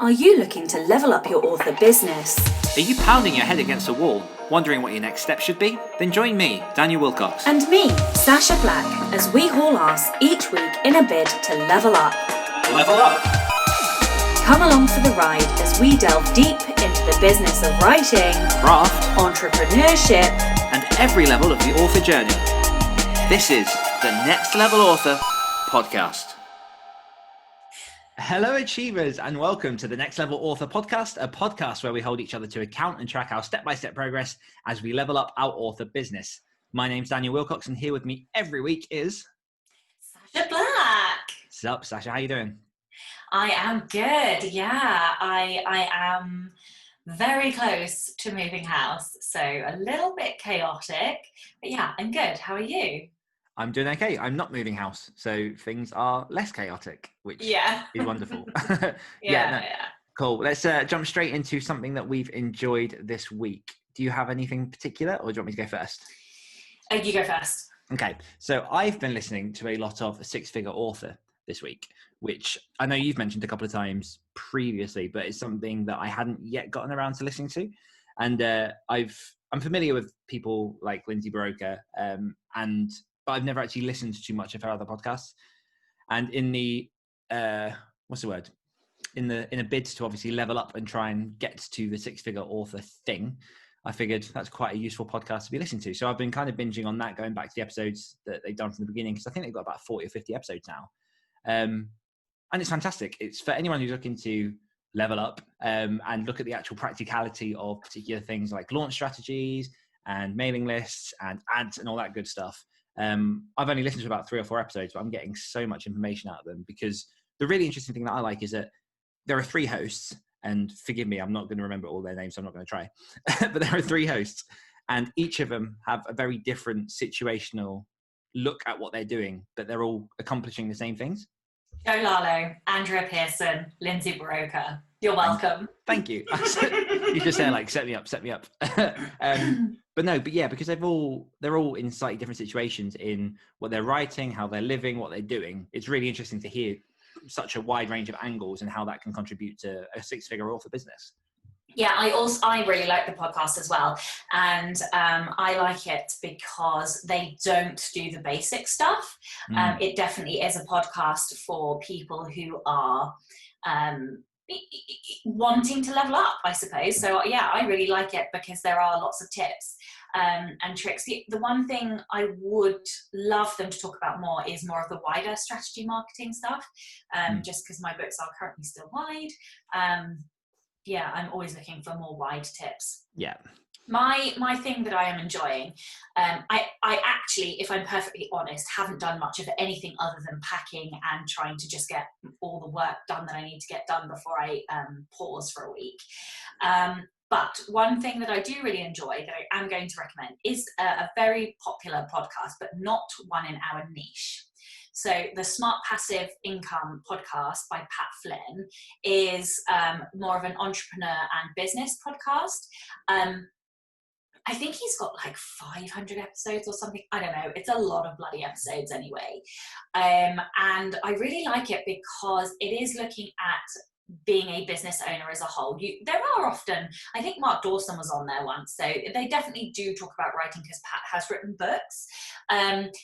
Are you looking to level up your author business? Are you pounding your head against a wall, wondering what your next step should be? Then join me, Daniel Wilcox. And me, Sacha Black, as we haul ass each week in a bid to level up. Level up! Come along for the ride as we delve deep into the business of writing, Craft, entrepreneurship, and every level of the author journey. This is the Next Level Author Podcast. Hello Achievers, and welcome to the Next Level Author Podcast, a podcast where we hold each other to account and track our step-by-step progress as we level up our author business. My name's Daniel Wilcox, and here with me every week is... Sacha Black. What's up, Sacha? How you doing? I am good, yeah. I am very close to moving house, so a little bit chaotic, but yeah, I'm good. How are you? I'm doing okay. I'm not moving house, so things are less chaotic, which is wonderful. Yeah. Cool. Let's jump straight into something that we've enjoyed this week. Do you have anything particular, or do you want me to go first? You go first. Okay. So I've been listening to a lot of Six-Figure Author this week, which I know you've mentioned a couple of times previously, but it's something that I hadn't yet gotten around to listening to. And I'm familiar with people like Lindsay Broker, but I've never actually listened to too much of her other podcasts. And in the in a bid to obviously level up and try and get to the Six-Figure Author thing, I figured that's quite a useful podcast to be listening to. So I've been kind of binging on that, going back to the episodes that they've done from the beginning, because I think they've got about 40 or 50 episodes now. And it's fantastic. It's for anyone who's looking to level up and look at the actual practicality of particular things like launch strategies and mailing lists and ads and all that good stuff. I've only listened to about 3 or 4 episodes, but I'm getting so much information out of them, because the really interesting thing that I like is that there are 3 hosts, and forgive me, I'm not going to remember all their names, so I'm not going to try, but there are 3 hosts, and each of them have a very different situational look at what they're doing, but they're all accomplishing the same things. Joe Lalo, Andrea Pearson, Lindsay Broker. You're welcome. Thank you. You just say like, set me up. But yeah, because they're all in slightly different situations in what they're writing, how they're living, what they're doing. It's really interesting to hear such a wide range of angles and how that can contribute to a Six-Figure Author business. Yeah, I really like the podcast as well, and I like it because they don't do the basic stuff. It definitely is a podcast for people who are wanting to level up, I suppose. So yeah, I really like it because there are lots of tips and tricks. The one thing I would love them to talk about more is more of the wider strategy marketing stuff, just because my books are currently still wide. Yeah, I'm always looking for more wide tips. Yeah. My thing that I am enjoying, I actually, if I'm perfectly honest, haven't done much of anything other than packing and trying to just get all the work done that I need to get done before I pause for a week. But one thing that I do really enjoy that I am going to recommend is a very popular podcast, but not one in our niche. So the Smart Passive Income podcast by Pat Flynn is more of an entrepreneur and business podcast. I think he's got like 500 episodes or something. I don't know. It's a lot of bloody episodes anyway. And I really like it because it is looking at being a business owner as a whole. There are often, I think Mark Dawson was on there once, so they definitely do talk about writing because Pat has written books,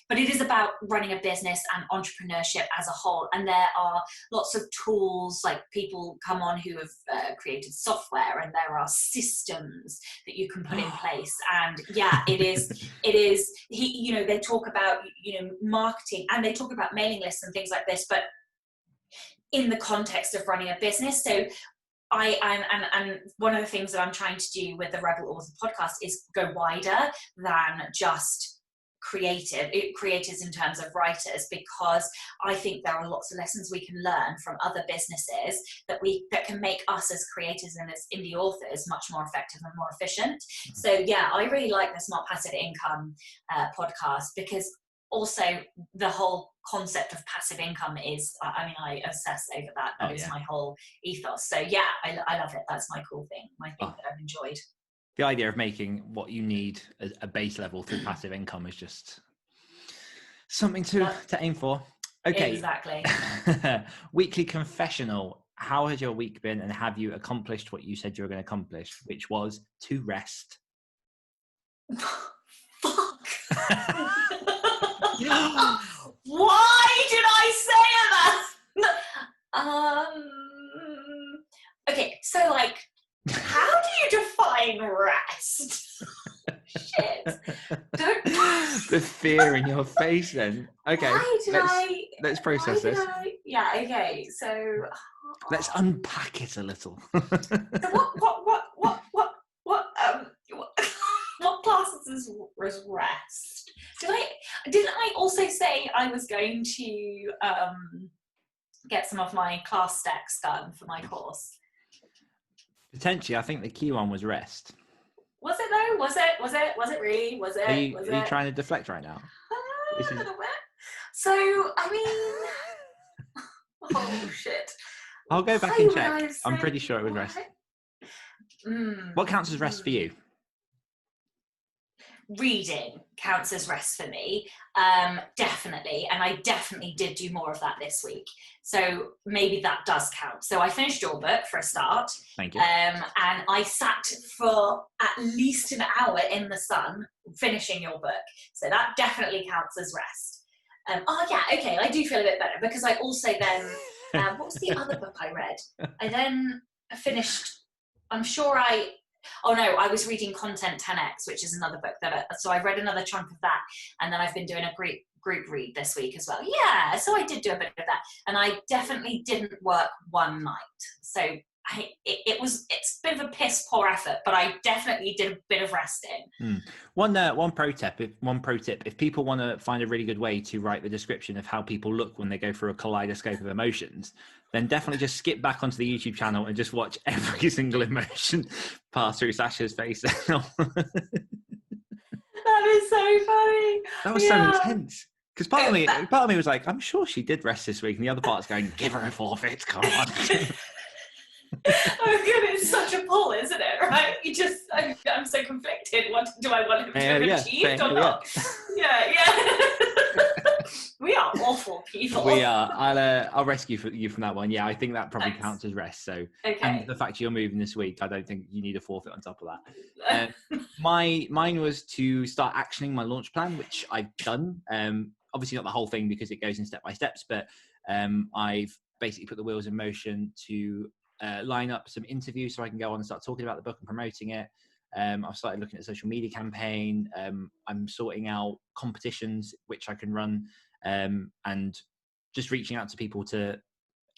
but it is about running a business and entrepreneurship as a whole, and there are lots of tools, like people come on who have created software, and there are systems that you can put in place, and yeah, it is they talk about marketing, and they talk about mailing lists and things like this, but in the context of running a business. So and one of the things that I'm trying to do with the Rebel Author podcast is go wider than just creators in terms of writers, because I think there are lots of lessons we can learn from other businesses that can make us as creators and as indie authors much more effective and more efficient. So yeah, I really like the Smart Passive Income podcast, because also the whole concept of passive income is, I obsess over that. That is my whole ethos. So yeah, I love it. That's my cool thing, my thing that I've enjoyed. The idea of making what you need a base level through passive income is just something to aim for. Okay. Exactly. Weekly confessional. how has your week been, and have you accomplished what you said you were going to accomplish, which was to rest? Fuck. Why did I say that? Okay, so like, how do you define rest? Shit. Don't. The fear in your face then. Okay. Let's process this. Yeah, okay. So let's unpack it a little. So what classes was rest? Didn't I also say I was going to get some of my class stacks done for my course? Potentially, I think the key one was rest. Was it though? Was it really? Was it? Are you trying to deflect right now? A little bit. So, I mean, oh shit. I'll go back and check. I'm pretty sure it was rest. What counts as rest for you? Reading counts as rest for me, definitely, and I definitely did do more of that this week, so maybe that does count. So I finished your book for a start. Thank you. And I sat for at least an hour in the sun finishing your book, so that definitely counts as rest. Oh yeah, okay, I do feel a bit better because I also then what was the other book I read? I then finished, I was reading Content 10X, which is another book so I read another chunk of that, and then I've been doing a group read this week as well. Yeah, so I did do a bit of that, and I definitely didn't work one night. So it's a bit of a piss poor effort, but I definitely did a bit of resting. One pro tip, if people want to find a really good way to write the description of how people look when they go through a kaleidoscope of emotions, then definitely just skip back onto the YouTube channel and just watch every single emotion pass through Sacha's face. That is so funny. That was so intense. Because part of me was like, I'm sure she did rest this week, and the other part's going, give her a forfeit, come on. Oh my god, it's such a pull, isn't it? Right? I'm so conflicted. What do I want him to have achieved or not? Yeah. We are awful people. We are. I'll rescue you from that one. Yeah, I think that probably counts as rest. So, okay. And the fact you're moving this week, I don't think you need a forfeit on top of that. Mine was to start actioning my launch plan, which I've done. Obviously not the whole thing because it goes in step by steps, but I've basically put the wheels in motion to line up some interviews so I can go on and start talking about the book and promoting it. I've started looking at a social media campaign. I'm sorting out competitions which I can run, and just reaching out to people to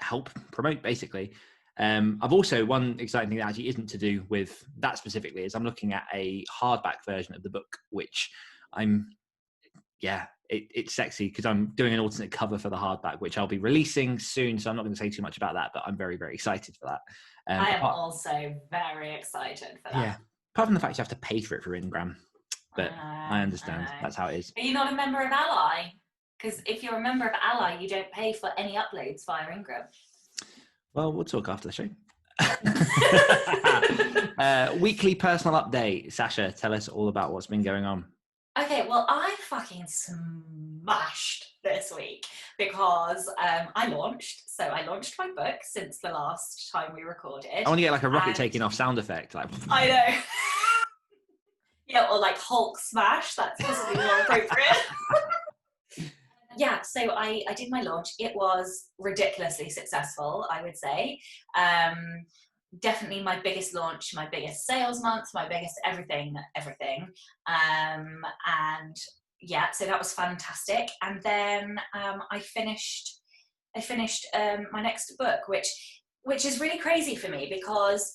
help promote, basically. I've also, one exciting thing that actually isn't to do with that specifically is I'm looking at a hardback version of the book, which it's sexy because I'm doing an alternate cover for the hardback, which I'll be releasing soon. So I'm not going to say too much about that, but I'm very, very excited for that. I am also very excited for that. Yeah. Apart from the fact you have to pay for it for Ingram, but I understand. That's how it is. Are you not a member of Ally? Because if you're a member of Ally, you don't pay for any uploads via Ingram. Well, we'll talk after the show. Weekly personal update. Sacha, tell us all about what's been going on. Okay, well, I fucking smashed this week because I launched my book since the last time we recorded. I want to get like a rocket taking off sound effect. Like, I know. Yeah, or like Hulk smash. That's possibly more appropriate. Yeah, so I did my launch. It was ridiculously successful, I would say. Definitely my biggest launch, my biggest sales month, my biggest everything. And yeah, so that was fantastic. And then I finished my next book, which is really crazy for me because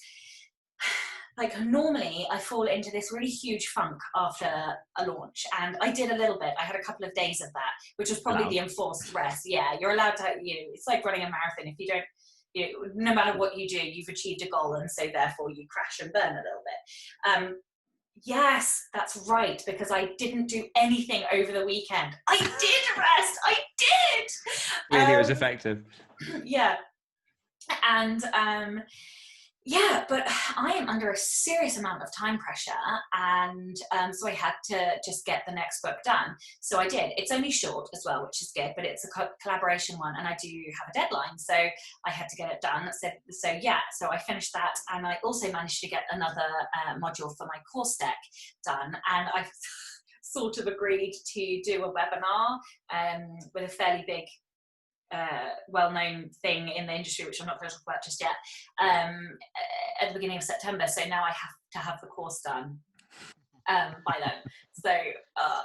like normally I fall into this really huge funk after a launch, and I did a little bit. I had a couple of days of that, which was probably the enforced rest. Yeah, you're allowed to, it's like running a marathon. If you don't, no matter what you do, you've achieved a goal, and so therefore you crash and burn a little bit. Yes, that's right, because I didn't do anything over the weekend. I did rest. I did. Really, it was effective. Yeah, and Yeah, but I am under a serious amount of time pressure, and so I had to just get the next book done. So I did. It's only short as well, which is good, but it's a collaboration one, and I do have a deadline, so I had to get it done. So I finished that, and I also managed to get another module for my course deck done, and I've sort of agreed to do a webinar with a fairly big well-known thing in the industry, which I'm not going to talk about just yet, at the beginning of September. So now I have to have the course done by then. So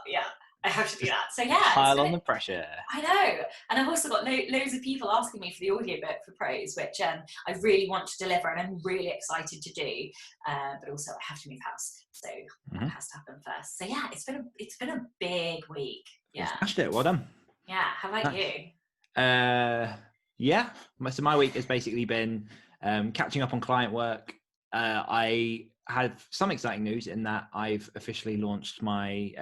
yeah, I have to do that. So yeah, pile on the pressure. I know, and I've also got loads of people asking me for the audiobook for Prose, which I really want to deliver, and I'm really excited to do. But also, I have to move house, so that has to happen first. So yeah, it's been a big week. Yeah, you smashed it. Well done. Yeah, how about you? Yeah, so my week has basically been catching up on client work. I have some exciting news in that I've officially launched my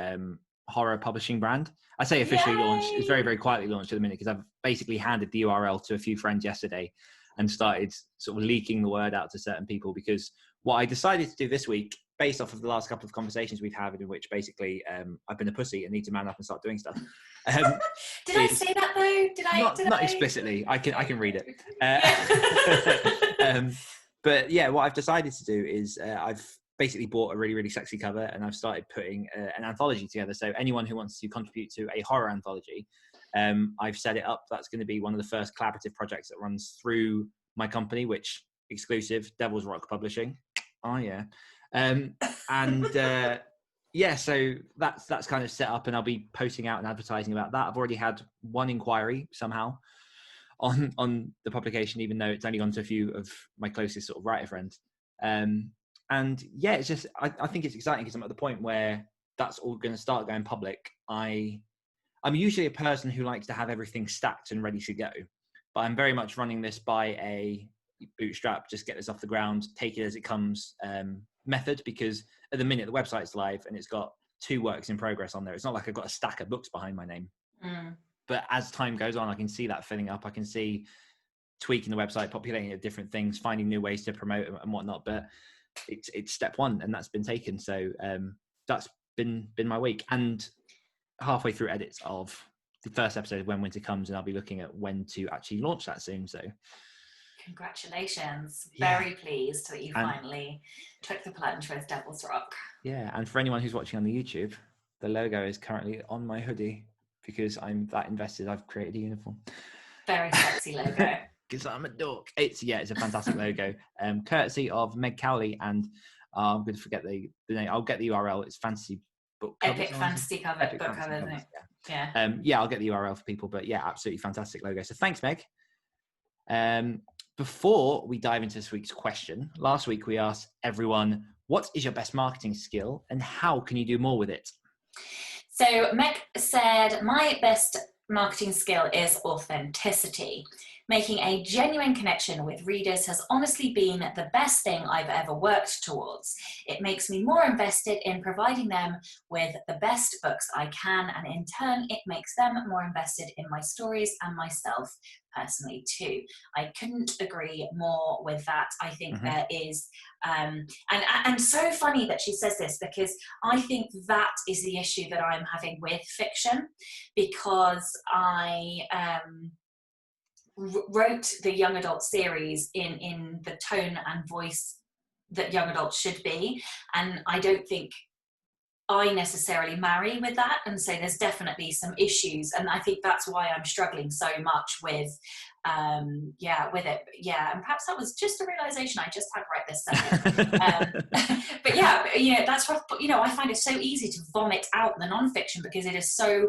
horror publishing brand. I say officially launched, it's very, very quietly launched at the minute, because I've basically handed the URL to a few friends yesterday and started sort of leaking the word out to certain people, because what I decided to do this week, based off of the last couple of conversations we've had, in which basically I've been a pussy and need to man up and start doing stuff. Did I say that though? Not explicitly. I can read it. But yeah, what I've decided to do is I've basically bought a really, really sexy cover, and I've started putting an anthology together. So anyone who wants to contribute to a horror anthology, I've set it up. That's going to be one of the first collaborative projects that runs through my company, which exclusive, Devil's Rock Publishing. Oh yeah. Yeah, so that's kind of set up, and I'll be posting out and advertising about that. I've already had one inquiry somehow on the publication, even though it's only gone to a few of my closest sort of writer friends. And yeah, it's just, I think it's exciting because I'm at the point where that's all going to start going public. I'm usually a person who likes to have everything stacked and ready to go, but I'm very much running this by a bootstrap, just get this off the ground, take it as it comes method, because at the minute the website's live and it's got 2 works in progress on there. It's not like I've got a stack of books behind my name. But as time goes on, I can see that filling up. I can see tweaking the website, populating it with different things, finding new ways to promote and whatnot. But it's step 1, and that's been taken. So that's been my week, and halfway through edits of the first episode of When Winter Comes, and I'll be looking at when to actually launch that soon. So congratulations. Very pleased that you finally took the plunge with Devil's Rock. Yeah, and for anyone who's watching on the YouTube, the logo is currently on my hoodie because I'm that invested. I've created a uniform. Very sexy logo. Because I'm a dork. It's a fantastic logo. Courtesy of Meg Cowley, and I'm going to forget the name. I'll get the URL. It's Fantasy Book Covers. Epic Fantasy Cover, Epic book Fantasy cover, Covers, isn't it? Yeah, I'll get the URL for people. But yeah, absolutely fantastic logo. So thanks, Meg. Before we dive into this week's question, last week we asked everyone, what is your best marketing skill and how can you do more with it? So Meg said, my best marketing skill is authenticity. Making a genuine connection with readers has honestly been the best thing I've ever worked towards. It makes me more invested in providing them with the best books I can, and in turn, it makes them more invested in my stories and myself personally too. I couldn't agree more with that. I think there is, and so funny that she says this, because I think that is the issue that I'm having with fiction, because I wrote the young adult series in the tone and voice that young adults should be, and I don't think I necessarily marry with that, and so there's definitely some issues, and I think that's why I'm struggling so much with with it. And perhaps that was just a realization I just had right this second. But yeah, that's what, I find it so easy to vomit out the nonfiction because it is so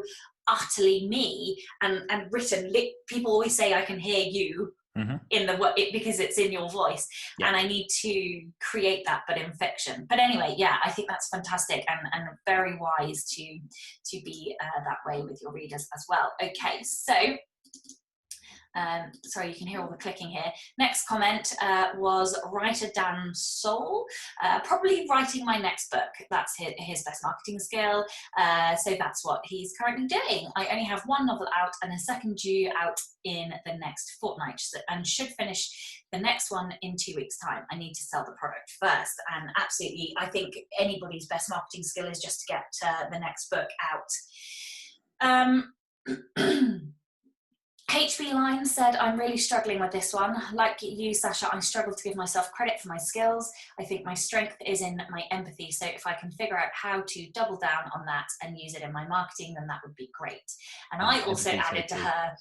utterly me and written. People always say I can hear you in the because it's in your voice, and I need to create that, but in fiction. But anyway, I think that's fantastic and very wise to be that way with your readers as well. Okay, so Sorry, you can hear all the clicking here. Next comment was writer Dan Soul, probably writing my next book. That's his best marketing skill. So that's what he's currently doing. I only have one novel out and a second due out in the next fortnight, and should finish the next one in 2 weeks' time. I need to sell the product first. And absolutely, I think anybody's best marketing skill is just to get the next book out. HB Line said, I'm really struggling with this one. Like you, Sacha, I struggle to give myself credit for my skills. I think my strength is in my empathy. So if I can figure out how to double down on that and use it in my marketing, then that would be great. And I also added to her,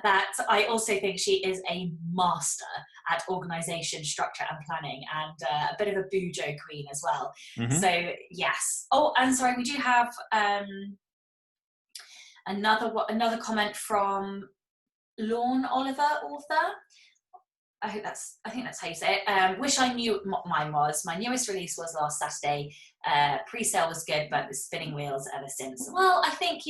that I also think she is a master at organisation, structure and planning, and a bit of a bujo queen as well. So yes. Oh, and sorry, we do have another comment from Lorne Oliver, author. I think that's how you say it. Wish I knew what mine was. My newest release was last Saturday. Pre-sale was good, but the spinning wheels ever since. Well, I think,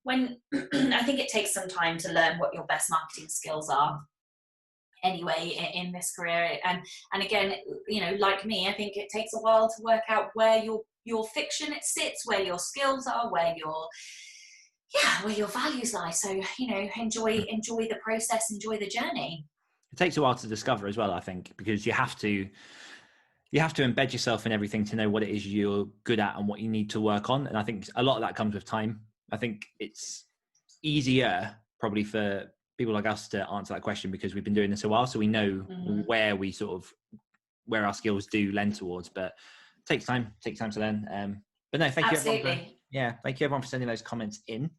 when I think it takes some time to learn what your best marketing skills are anyway in this career. And again, like me, I think it takes a while to work out where your fiction it sits, where your skills are, where your values lie. So, enjoy the process, enjoy the journey. It takes a while to discover as well, I think, because you have to embed yourself in everything to know what it is you're good at and what you need to work on. And I think a lot of that comes with time. I think it's easier probably for people like us to answer that question because we've been doing this a while. So we know where our skills do lend towards, but it takes time to learn. But no, thank you everyone. Thank you everyone for sending those comments in.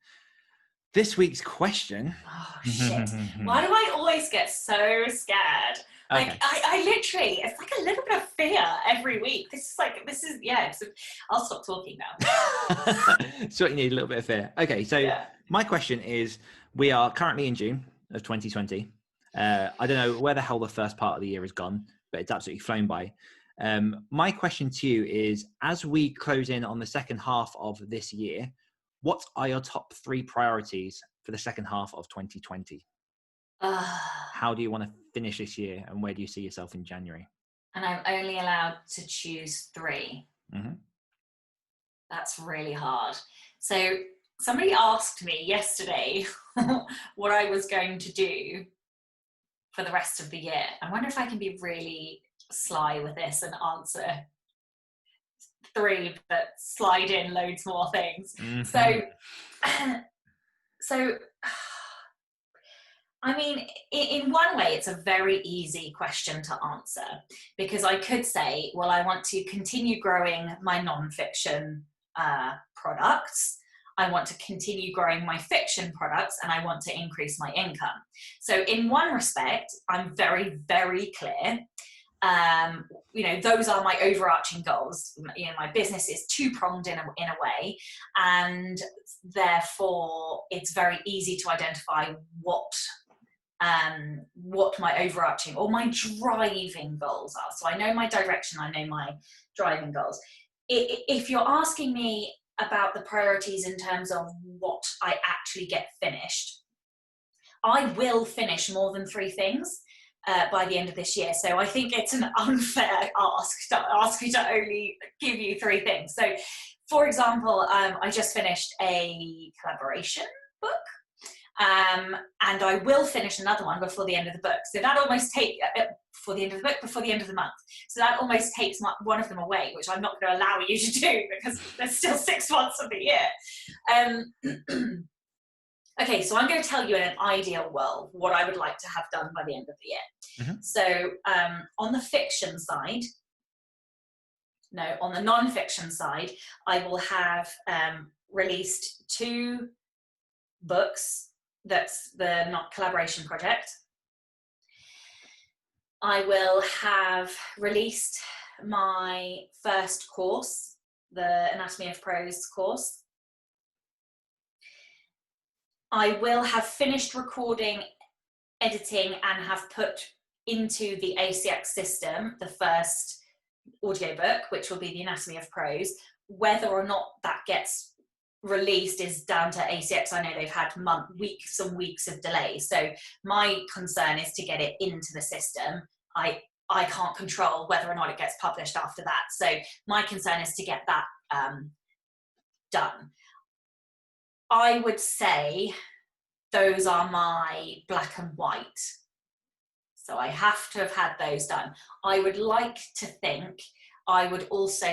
This week's question. Oh shit! Why do I always get so scared? Like okay. I literally, it's like a little bit of fear every week. I'll stop talking now. So you need a little bit of fear. Okay, so my question is: we are currently in June of 2020. I don't know where the hell the first part of the year has gone, but it's absolutely flown by. My question to you is, as we close in on the second half of this year, what are your top 3 priorities for the second half of 2020? How do you want to finish this year, and where do you see yourself in January? And I'm only allowed to choose 3. That's really hard. So somebody asked me yesterday what I was going to do for the rest of the year. I wonder if I can be really sly with this and answer 3 but slide in loads more things. So I mean, in one way it's a very easy question to answer, because I could say, well, I want to continue growing my non-fiction products, I want to continue growing my fiction products, and I want to increase my income. So in one respect, I'm very, very clear. Those are my overarching goals. My business is two-pronged in a way, and therefore it's very easy to identify what my overarching or my driving goals are. So I know my direction, I know my driving goals. If you're asking me about the priorities in terms of what I actually get finished, I will finish more than 3 things by the end of this year. So I think it's an unfair ask to ask you to only give you 3 things. So for example, I just finished a collaboration book, and I will finish another one before the end of the book. So that almost takes, before the end of the book, before the end of the month. So that almost takes one of them away, which I'm not going to allow you to do because there's still 6 months of the year. Okay, so I'm going to tell you in an ideal world what I would like to have done by the end of the year. So on the fiction side, on the non-fiction side, I will have released 2 books. That's the collaboration project. I will have released my first course, the Anatomy of Prose course. I will have finished recording, editing, and have put into the ACX system the first audiobook, which will be the Anatomy of Prose. Whether or not that gets released is down to ACX. I know they've had weeks and weeks of delay. So my concern is to get it into the system. I can't control whether or not it gets published after that. So my concern is to get that done. I would say those are my black and white. So I have to have had those done. I would like to think I would also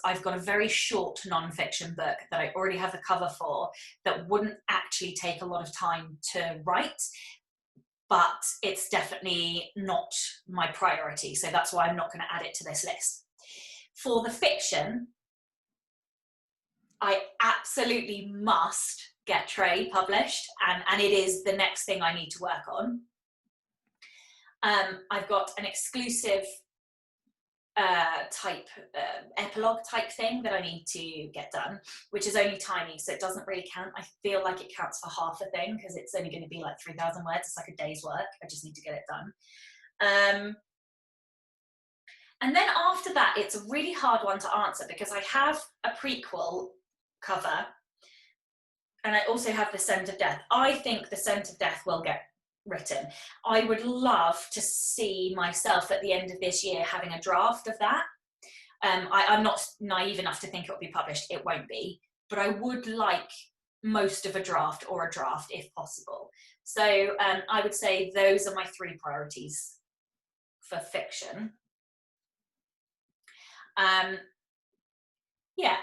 I've got a very short non-fiction book that I already have the cover for that wouldn't actually take a lot of time to write, but it's definitely not my priority. So that's why I'm not going to add it to this list. For the fiction, I absolutely must get Trey published, and it is the next thing I need to work on. I've got an exclusive epilogue type thing that I need to get done, which is only tiny, so it doesn't really count. I feel like it counts for half a thing because it's only going to be like 3,000 words. It's like a day's work. I just need to get it done. And then after that, it's a really hard one to answer because I have a prequel cover and I also have The Scent of Death. I think The Scent of Death will get written. I would love to see myself at the end of this year having a draft of that. I'm not naive enough to think it will be published. It won't be, but I would like most of a draft or a draft if possible. So I would say those are my 3 priorities for fiction.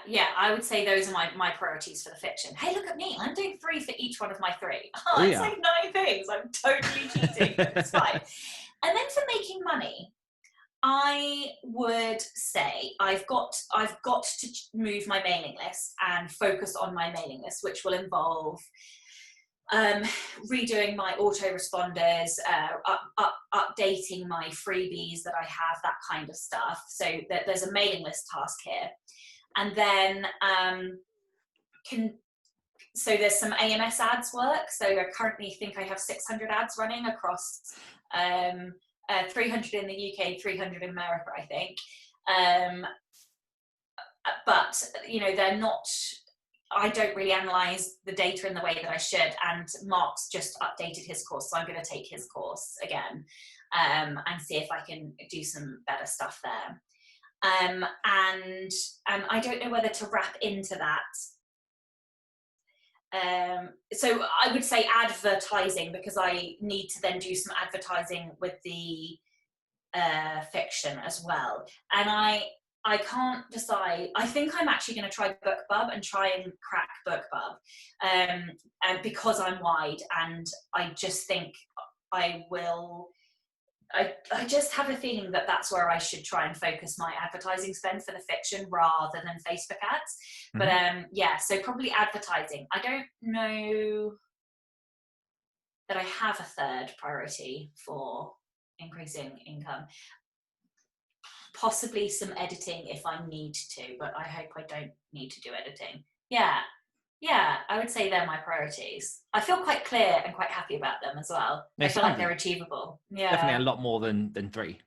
Yeah, I would say those are my priorities for the fiction. Hey, look at me. I'm doing 3 for each one of my 3. Oh, it's like 9 things. I'm totally cheating. It's fine. And then for making money, I would say I've got to move my mailing list and focus on my mailing list, which will involve redoing my autoresponders, updating my freebies that I have, that kind of stuff. So there's a mailing list task here. And then so there's some AMS ads work. So I currently think I have 600 ads running across 300 in the UK, 300 in America, I think. But, they're not, I don't really analyze the data in the way that I should. And Mark's just updated his course. So I'm going to take his course again and see if I can do some better stuff there. And I don't know whether to wrap into that. So I would say advertising, because I need to then do some advertising with the fiction as well. And I can't decide. I think I'm actually going to try BookBub and try and crack BookBub, and because I'm wide, and I just think I will. I just have a feeling that that's where I should try and focus my advertising spend for the fiction rather than Facebook ads. Mm-hmm. But so probably advertising. I don't know that I have a third priority for increasing income. Possibly some editing if I need to, but I hope I don't need to do editing. Yeah, I would say they're my priorities. I feel quite clear and quite happy about them as well. I feel like they're achievable. Yeah, definitely a lot more than 3.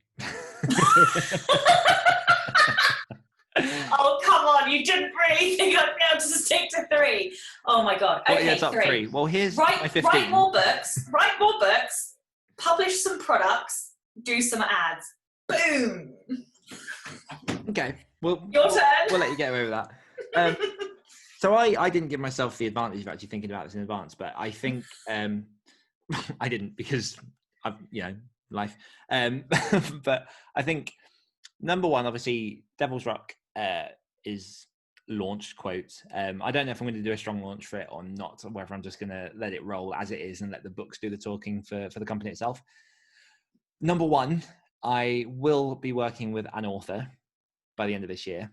Oh, come on! You didn't really think I'd be able to stick to 3. Oh my god! Okay, well, top 3. Well, here's my 15. Write more books. Publish some products. Do some ads. Boom. Okay. Well, your turn. We'll let you get away with that. So I didn't give myself the advantage of actually thinking about this in advance, but I think I didn't because I've, life. But I think number 1, obviously, Devil's Rock is launched, quote. I don't know if I'm going to do a strong launch for it or not, or whether I'm just going to let it roll as it is and let the books do the talking for the company itself. Number 1, I will be working with an author by the end of this year.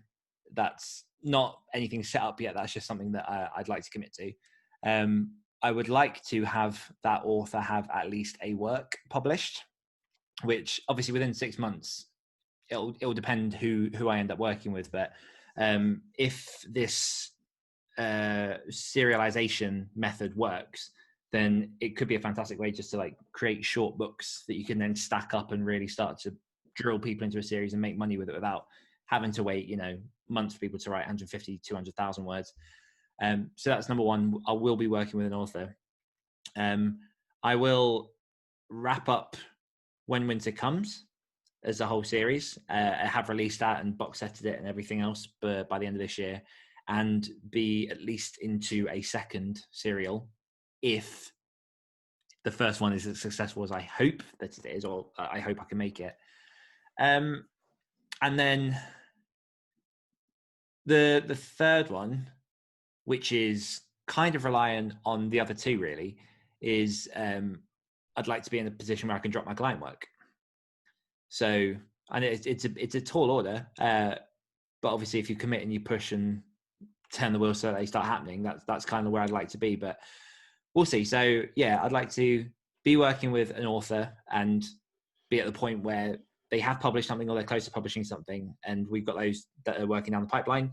That's not anything set up yet. That's just something that I'd like to commit to. I would like to have that author have at least a work published, which obviously within 6 months, it'll depend who I end up working with. But if this serialization method works, then it could be a fantastic way just to create short books that you can then stack up and really start to drill people into a series and make money with it without having to wait, months for people to write 150, 200,000 words. So that's number one. I will be working with an author. I will wrap up When Winter Comes as a whole series. I have released that and box setted it and everything else by the end of this year, and be at least into a second serial if the first one is as successful as I hope that it is, or I hope I can make it. And then the third one, which is kind of reliant on the other two really, is I'd like to be in a position where I can drop my client work. So, and it's a tall order, but obviously if you commit and you push and turn the wheels so they start happening, that's kind of where I'd like to be, but we'll see. So yeah, I'd like to be working with an author and be at the point where they have published something or they're close to publishing something, and we've got those that are working down the pipeline.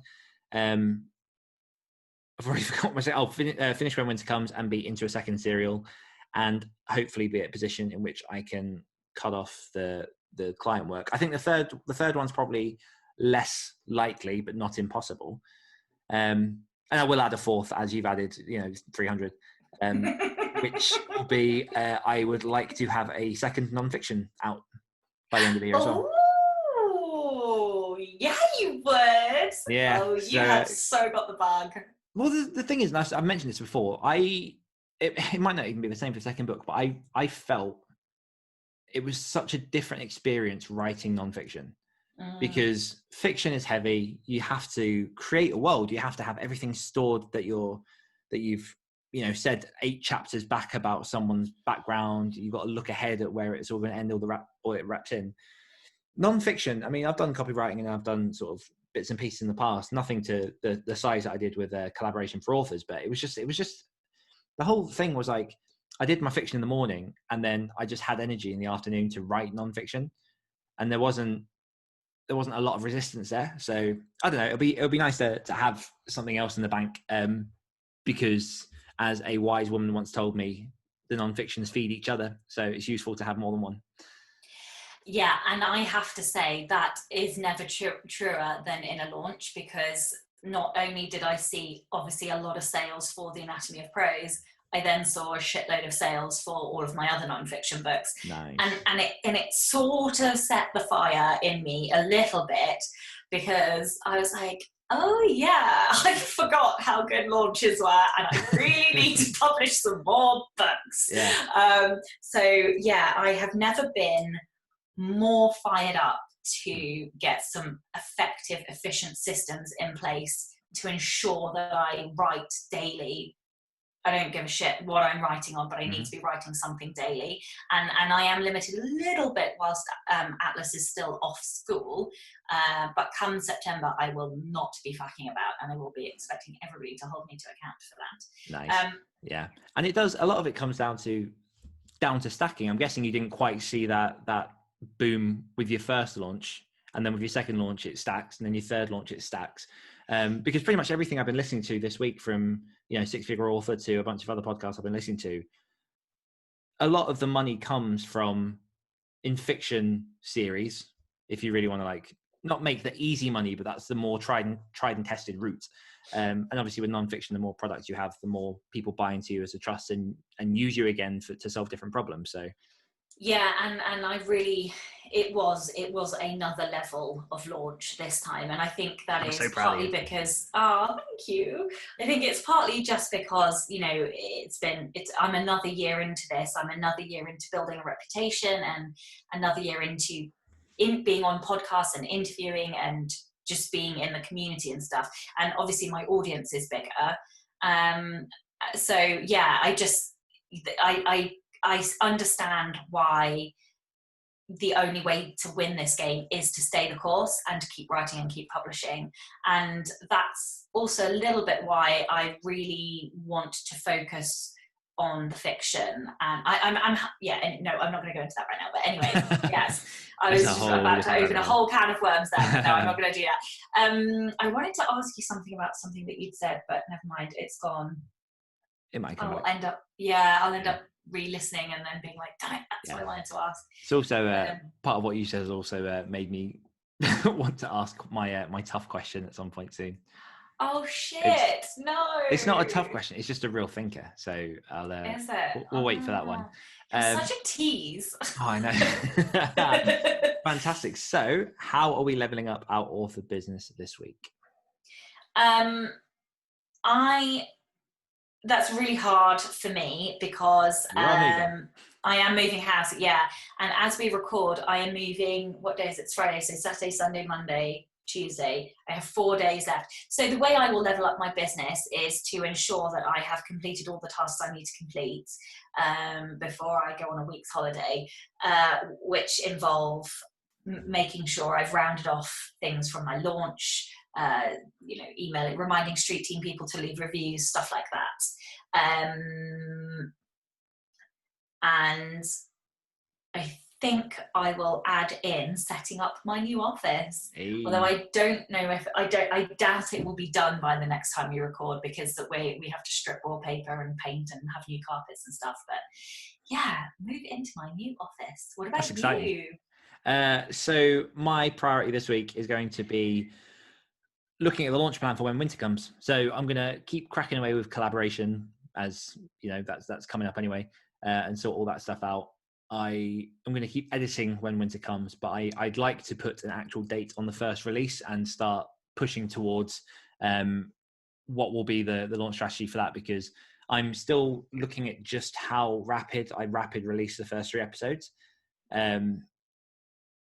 I've already forgotten myself. I'll finish When Winter Comes and be into a second serial, and hopefully be at a position in which I can cut off the client work. I think the third one's probably less likely, but not impossible. And I will add a fourth, as you've added, 300, which will be I would like to have a second non-fiction out by the end of the year as well. Oh, yeah, you would. Yeah. Oh, you have so got the bug. Well, the thing is, and I've mentioned this before, it might not even be the same for the second book, but I felt it was such a different experience writing non-fiction. Because fiction is heavy. You have to create a world. You have to have everything stored that you've said 8 chapters back about someone's background. You've got to look ahead at where it's all going to end, all it wraps in. Non-fiction, I mean, I've done copywriting and I've done sort of bits and pieces in the past, nothing to the size that I did with collaboration for authors, but it was just the whole thing was like, I did my fiction in the morning and then I just had energy in the afternoon to write non-fiction, and there wasn't a lot of resistance there. So I don't know, it'll be nice to have something else in the bank, because as a wise woman once told me, the non-fictions feed each other, so it's useful to have more than one. Yeah, and I have to say that is never truer than in a launch, because not only did I see obviously a lot of sales for The Anatomy of Prose, I then saw a shitload of sales for all of my other non-fiction books. Nice. And it sort of set the fire in me a little bit, because I was like, oh yeah, I forgot how good launches were, and I really need to publish some more books. Yeah. So yeah, I have never been more fired up to get some effective, efficient systems in place to ensure that I write daily. I don't give a shit what I'm writing on, but I need to be writing something daily. And I am limited a little bit whilst Atlas is still off school. But come September, I will not be fucking about, and I will be expecting everybody to hold me to account for that. Nice. Yeah. And it does, a lot of it comes down to stacking. I'm guessing you didn't quite see that boom with your first launch, and then with your second launch it stacks, and then your third launch it stacks. Because pretty much everything I've been listening to this week, from Six Figure Author to a bunch of other podcasts I've been listening to, a lot of the money comes from in fiction series. If you really want to like not make the easy money, but that's the more tried and tested route. And obviously with non-fiction, the more products you have, the more people buy into you as a trust and use you again to solve different problems. So yeah, and I really, it was another level of launch this time, and I think that is so partly because thank you. I think it's partly just because I'm another year into this. I'm another year into building a reputation, and another year into being on podcasts and interviewing and just being in the community and stuff. And obviously my audience is bigger. So yeah, I understand why the only way to win this game is to stay the course and to keep writing and keep publishing. And that's also a little bit why I really want to focus on the fiction. And I'm not going to go into that right now, but anyway, yes, I was just about to open a whole can of worms there, but no, I'm not going to do that. I wanted to ask you something about something that you'd said, but never mind, it's gone. It might come back. I'll end up re-listening and then being like, damn it, that's what I wanted to ask. It's also part of what you said has also made me want to ask my tough question at some point soon. Oh shit! No. It's not a tough question. It's just a real thinker. So Is it? we'll wait for that one. Such a tease. Oh, I know. Fantastic. So, how are we leveling up our author business this week? That's really hard for me because I am moving house, yeah. And as we record, I am moving, what day is it? It's Friday, so Saturday, Sunday, Monday, Tuesday. I have 4 days left. So the way I will level up my business is to ensure that I have completed all the tasks I need to complete before I go on a week's holiday, which involve making sure I've rounded off things from my launch, reminding street team people to leave reviews, stuff like that. And I think I will add in setting up my new office. Hey. Although I don't know I doubt it will be done by the next time we record, because that way we have to strip wallpaper and paint and have new carpets and stuff. But yeah, move into my new office. What about you? So my priority this week is going to be looking at the launch plan for when winter comes. So I'm going to keep cracking away with collaboration, as you know, that's coming up anyway, and sort all that stuff out. I'm going to keep editing when winter comes, but I'd like to put an actual date on the first release and start pushing towards what will be the launch strategy for that, because I'm still looking at just how rapid release the first 3 episodes.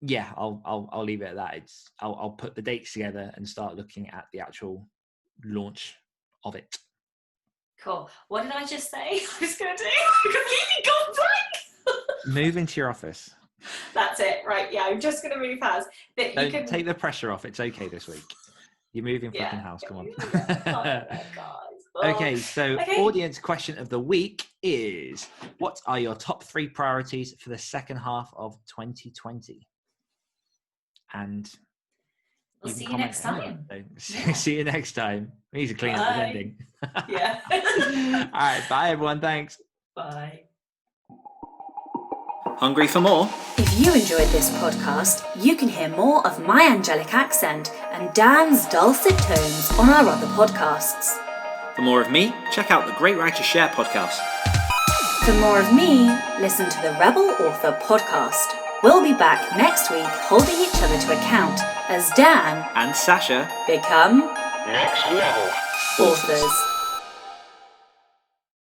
Yeah, I'll leave it at that. I'll put the dates together and start looking at the actual launch of it. Cool. What did I just say I was going to do? I completely gone blank. Move into your office. That's it, right? Yeah, I'm just going to move house. But you can take the pressure off. It's okay this week. You're moving fucking house. Come on. Okay, so audience question of the week is: what are your top 3 priorities for the second half of 2020? And we'll see you next time. See you next time. We need to clean up the ending. Yeah. All right. Bye, everyone. Thanks. Bye. Hungry for more? If you enjoyed this podcast, you can hear more of my angelic accent and Dan's dulcet tones on our other podcasts. For more of me, check out the Great Writers Share podcast. For more of me, listen to the Rebel Author podcast. We'll be back next week holding each other to account as Dan and Sacha become next level authors.